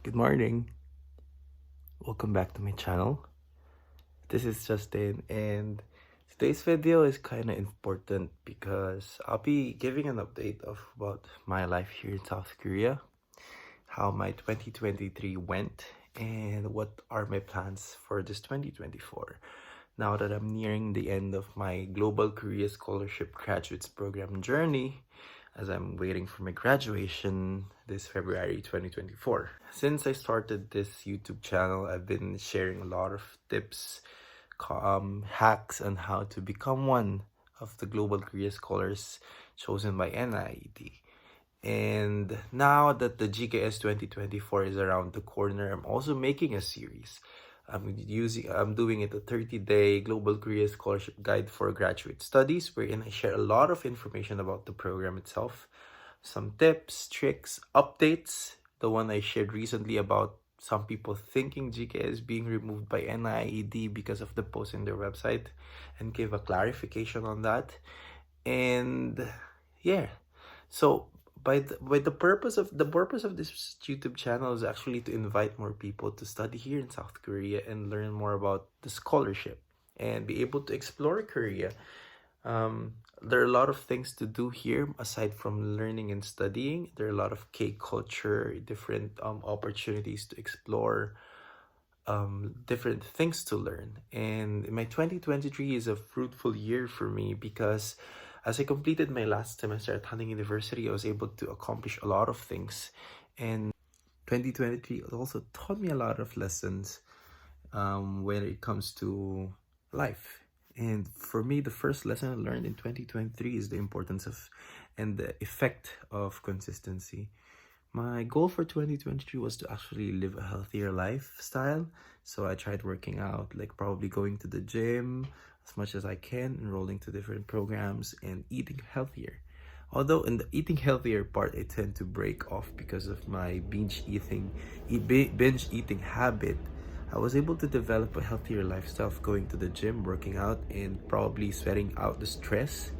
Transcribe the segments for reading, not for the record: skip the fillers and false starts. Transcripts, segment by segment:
Good morning. Welcome back to my channel. This is Justin, and today's video is kind of important because I'll be giving an update of about my life here in South Korea, how my 2023 went, and what are my plans for this 2024. Now that I'm nearing the end of my Global Korea Scholarship Graduates Program journey, as I'm waiting for my graduation this February 2024. Since I started this YouTube channel, I've been sharing a lot of tips, hacks on how to become one of the Global Korea Scholars chosen by NIET. And now that the GKS 2024 is around the corner, I'm also making a series. I'm doing it a 30-day Global Career Scholarship Guide for Graduate Studies, wherein I share a lot of information about the program itself, some tips, tricks, updates. The one I shared recently about some people thinking GK is being removed by NIED because of the post in their website, and give a clarification on that. And yeah, so by the purpose of this YouTube channel is actually to invite more people to study here in South Korea and learn more about the scholarship and be able to explore Korea. There are a lot of things to do here aside from learning and studying. There are a lot of K culture, different opportunities to explore, different things to learn. And my 2023 is a fruitful year for me because as I completed my last semester at Hanning University, I was able to accomplish a lot of things. And 2023 also taught me a lot of lessons when it comes to life. And for me, the first lesson I learned in 2023 is the importance of and the effect of consistency. My goal for 2023 was to actually live a healthier lifestyle. So I tried working out, like probably going to the gym as much as I can, enrolling to different programs, and eating healthier. Although in the eating healthier part, I tend to break off because of my binge eating habit. I was able to develop a healthier lifestyle of going to the gym, working out, and probably sweating out the stress,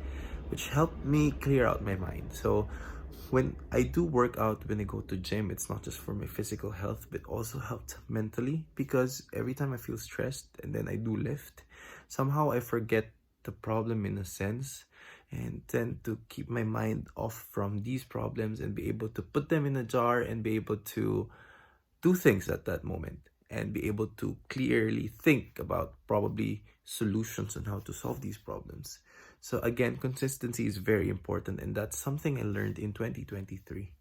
which helped me clear out my mind. So when I do work out, when I go to gym, it's not just for my physical health, but also helped mentally, because every time I feel stressed and then I do lift, somehow I forget the problem in a sense and tend to keep my mind off from these problems and be able to put them in a jar and be able to do things at that moment and be able to clearly think about probably solutions on how to solve these problems. So again, consistency is very important, and that's something I learned in 2023.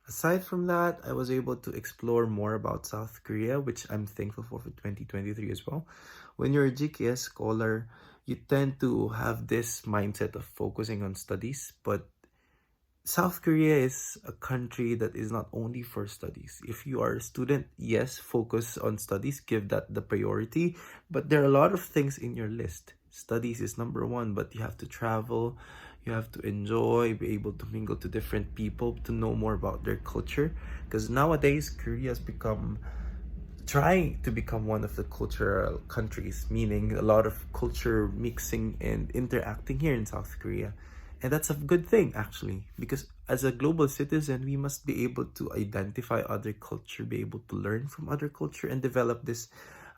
Aside from that, I was able to explore more about South Korea, which I'm thankful for 2023 as well. When you're a GKS scholar, you tend to have this mindset of focusing on studies, but South Korea is a country that is not only for studies. If you are a student, yes, focus on studies, give that the priority, but there are a lot of things in your list. Studies is number one, but you have to travel, you have to enjoy, be able to mingle to different people, to know more about their culture. Because nowadays, Korea has become trying to become one of the cultural countries, meaning a lot of culture mixing and interacting here in South Korea. And that's a good thing, actually, because as a global citizen, we must be able to identify other culture, be able to learn from other culture, and develop this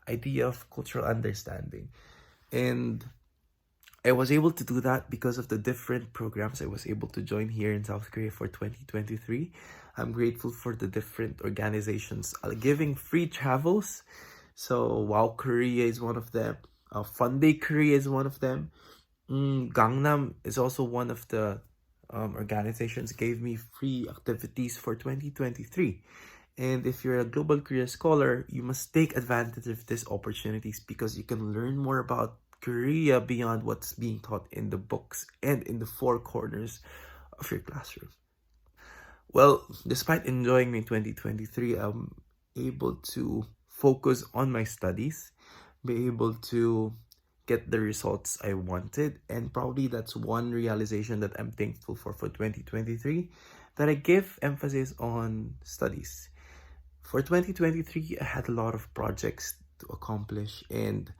idea of cultural understanding. And I was able to do that because of the different programs I was able to join here in South Korea for 2023. I'm grateful for the different organizations giving free travels. So Wow Korea is one of them. Fun Day Korea is one of them. Gangnam is also one of the organizations gave me free activities for 2023. And if you're a global career scholar, you must take advantage of these opportunities because you can learn more about Korea beyond what's being taught in the books and in the four corners of your classroom. Well, despite enjoying my 2023, I'm able to focus on my studies, be able to get the results I wanted, and probably that's one realization that I'm thankful for 2023, that I give emphasis on studies. For 2023, I had a lot of projects to accomplish, and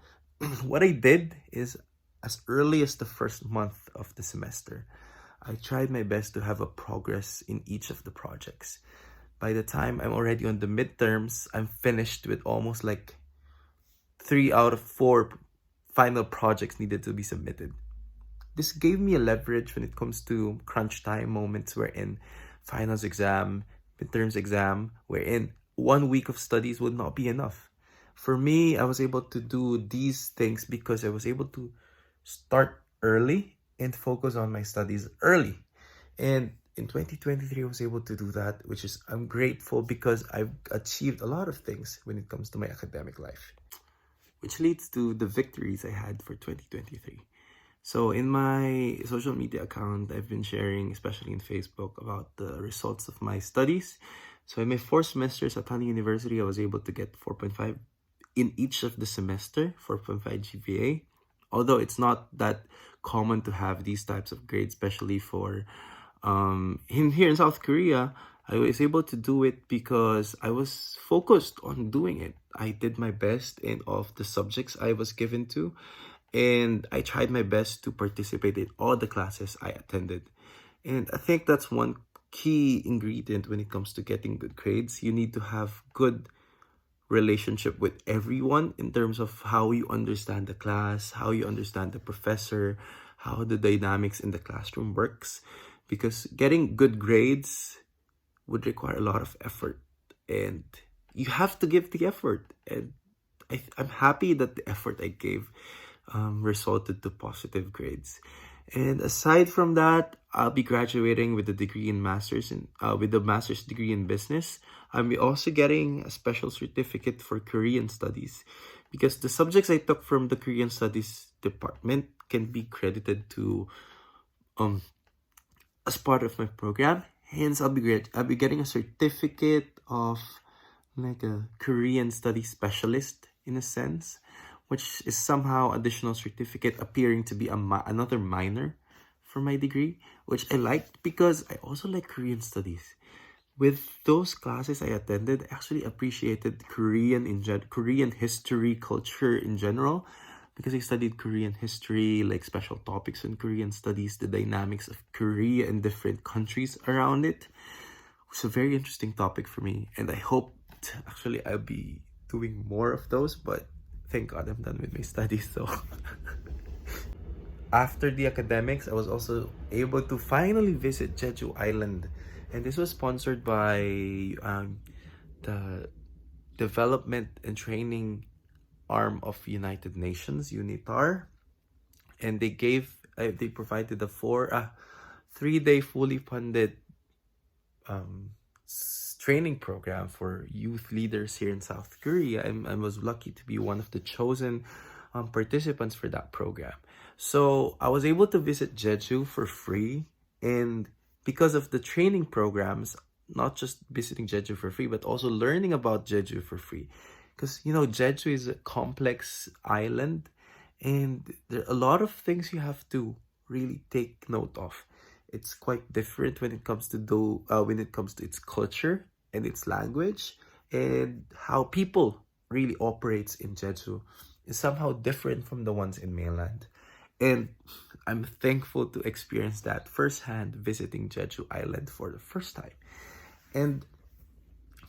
what I did is as early as the first month of the semester, I tried my best to have a progress in each of the projects. by the time I'm already on the midterms, I'm finished with almost like 3 out of 4 final projects needed to be submitted. This gave me a leverage when it comes to crunch time moments wherein finals exam, midterms exam, wherein 1 week of studies would not be enough. For me, I was able to do these things because I was able to start early and focus on my studies early. And in 2023, I was able to do that, which is I'm grateful because I've achieved a lot of things when it comes to my academic life, which leads to the victories I had for 2023. So in my social media account, I've been sharing, especially in Facebook, about the results of my studies. So in my 4 semesters at Tani University, I was able to get 4.5 in each of the semester, 4.5 GPA. Although it's not that common to have these types of grades, especially for here in South Korea. I was able to do it because I was focused on doing it. I did my best in all of the subjects I was given to, and I tried my best to participate in all the classes I attended. And I think that's one key ingredient when it comes to getting good grades. You need to have good relationship with everyone in terms of how you understand the class, how you understand the professor, how the dynamics in the classroom works. Because getting good grades would require a lot of effort, and you have to give the effort. And I'm happy that the effort I gave resulted to positive grades. And aside from that, I'll be graduating with a degree in master's in with a master's degree in business. I'm also getting a special certificate for Korean studies because the subjects I took from the Korean studies department can be credited to um as part of my program. Hence, I'll be getting a certificate of like a Korean study specialist in a sense, which is somehow additional certificate appearing to be another minor for my degree, which I liked because I also like Korean studies. With those classes I attended, I actually appreciated Korean history, culture in general, because I studied Korean history, like special topics in Korean studies, the dynamics of Korea and different countries around it. It's a very interesting topic for me, and I hope actually I'll be doing more of those, but thank God I'm done with my studies. So after the academics, I was also able to finally visit Jeju Island, and this was sponsored by the development and training arm of United Nations, UNITAR, and they provided a 3-day fully funded training program for youth leaders here in South Korea. I was lucky to be one of the chosen participants for that program. So I was able to visit Jeju for free, and because of the training programs, not just visiting Jeju for free, but also learning about Jeju for free. Because Jeju is a complex island, and there are a lot of things you have to really take note of. It's quite different when it comes to its culture and its language, and how people really operates in Jeju is somehow different from the ones in mainland. And I'm thankful to experience that firsthand visiting Jeju Island for the first time. And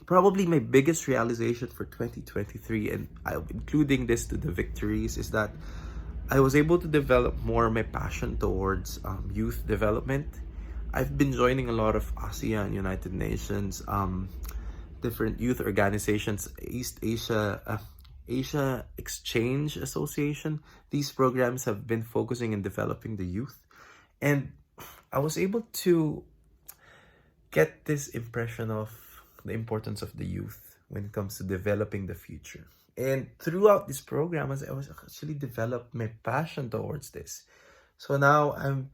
probably my biggest realization for 2023, and I'm including this to the victories, is that I was able to develop more my passion towards youth development. I've been joining a lot of ASEAN, United Nations, different youth organizations, East Asia, Asia Exchange Association. These programs have been focusing in developing the youth. And I was able to get this impression of the importance of the youth when it comes to developing the future. And throughout this program, as I was actually developed my passion towards this. So now I'm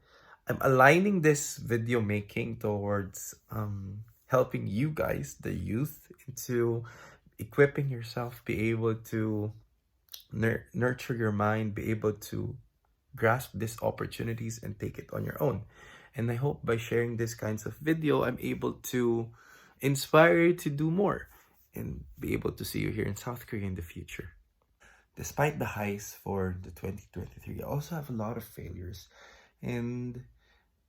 aligning this video making towards helping you guys, the youth, into equipping yourself, be able to nurture your mind, be able to grasp these opportunities and take it on your own. And I hope by sharing this kinds of video, I'm able to inspire you to do more and be able to see you here in South Korea in the future. Despite the highs for the 2023, I also have a lot of failures. And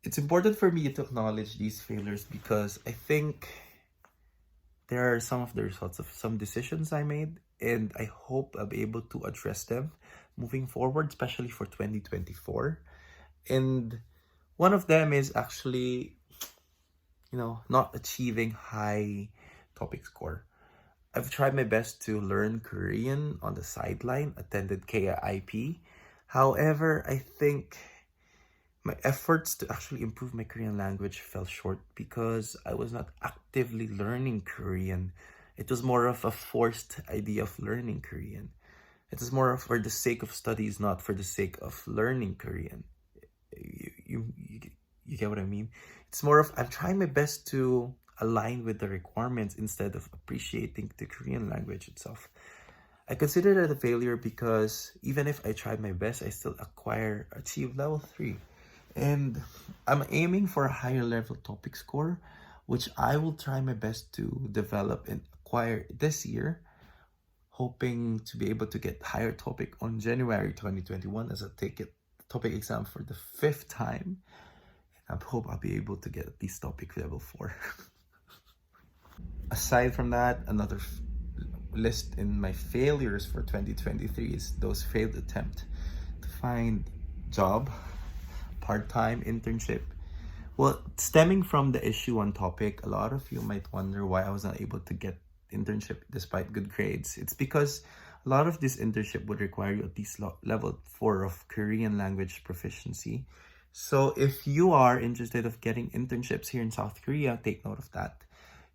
it's important for me to acknowledge these failures because I think there are some of the results of some decisions I made, and I hope I'll be able to address them moving forward, especially for 2024. And one of them is actually, not achieving high topic score. I've tried my best to learn Korean on the sideline, attended KIP. However, I think my efforts to actually improve my Korean language fell short because I was not actively learning Korean. It was more of a forced idea of learning Korean. It is more for the sake of studies, not for the sake of learning Korean. You, you, you, you get what I mean? It's more of I'm trying my best to align with the requirements instead of appreciating the Korean language itself. I consider it a failure because even if I tried my best, I still achieve level 3. And I'm aiming for a higher level topic score, which I will try my best to develop and acquire this year, hoping to be able to get higher topic on January 2021 as I take it topic exam for the 5th time. I hope I'll be able to get at least topic level 4. Aside from that, another list in my failures for 2023 is those failed attempt to find job, part-time internship. Well, stemming from the issue on topic, a lot of you might wonder why I was not able to get internship despite good grades. It's because a lot of this internship would require you at least level 4 of Korean language proficiency. So if you are interested of getting internships here in South Korea, take note of that.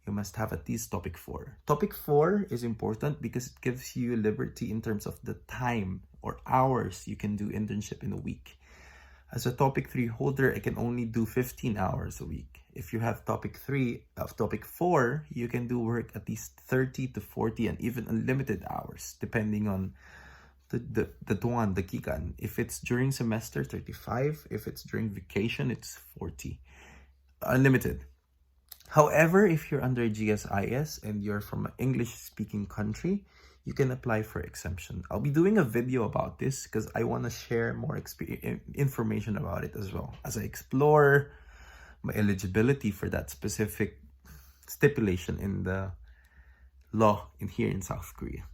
You must have at least topic 4. Topic 4 is important because it gives you liberty in terms of the time or hours you can do internship in a week. As a topic 3 holder, I can only do 15 hours a week. If you have topic 4, you can do work at least 30 to 40 and even unlimited hours, depending on the kikan. If it's during semester, 35. If it's during vacation, it's 40. Unlimited. However, if you're under GSIS and you're from an English-speaking country, you can apply for exemption. I'll be doing a video about this because I want to share more information about it as well as I explore my eligibility for that specific stipulation in the law here in South Korea.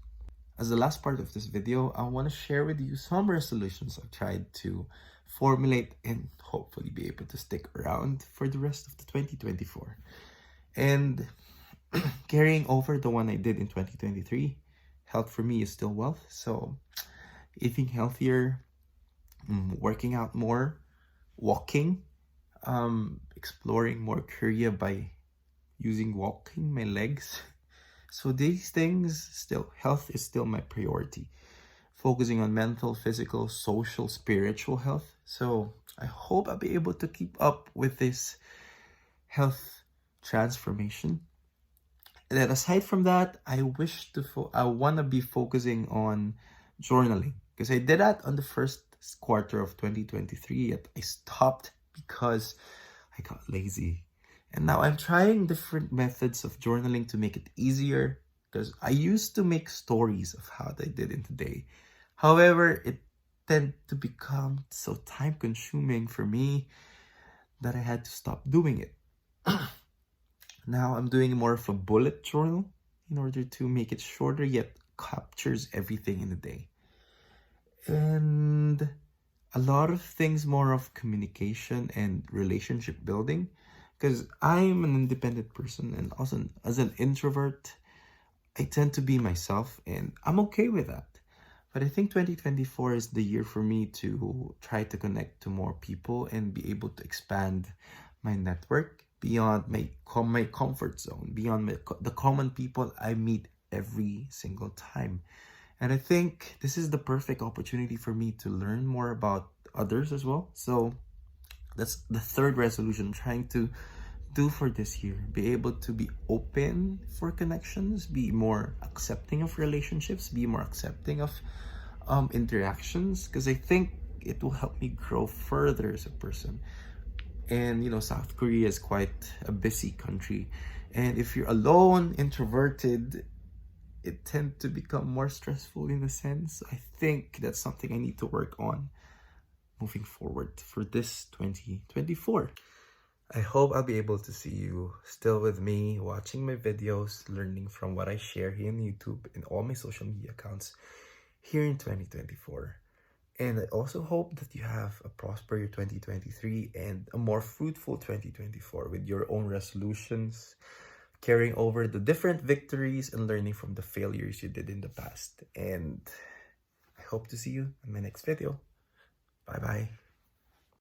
As the last part of this video, I want to share with you some resolutions I've tried to formulate and hopefully be able to stick around for the rest of the 2024. And carrying over the one I did in 2023, health for me is still wealth. So eating healthier, working out more, walking, exploring more Korea by using walking my legs. So these things, health is still my priority. Focusing on mental, physical, social, spiritual health. So I hope I'll be able to keep up with this health transformation. And then aside from that, I want to be focusing on journaling because I did that on the first quarter of 2023, yet I stopped because I got lazy. And now I'm trying different methods of journaling to make it easier because I used to make stories of how I did in the day. However, it tended to become so time consuming for me that I had to stop doing it. Now I'm doing more of a bullet journal in order to make it shorter yet captures everything in the day. And a lot of things more of communication and relationship building because I'm an independent person and also as an introvert, I tend to be myself and I'm okay with that. But I think 2024 is the year for me to try to connect to more people and be able to expand my network beyond my comfort zone, beyond the common people I meet every single time. And I think this is the perfect opportunity for me to learn more about others as well. So that's the third resolution I'm trying to do for this year. Be able to be open for connections, be more accepting of relationships, be more accepting of interactions, because I think it will help me grow further as a person. And South Korea is quite a busy country, and if you're alone, introverted, it tends to become more stressful in a sense. I think that's something I need to work on moving forward for this 2024. I hope I'll be able to see you still with me, watching my videos, learning from what I share here on YouTube and all my social media accounts here in 2024. And I also hope that you have a prosperous 2023 and a more fruitful 2024 with your own resolutions, carrying over the different victories and learning from the failures you did in the past. And I hope to see you in my next video. Bye bye.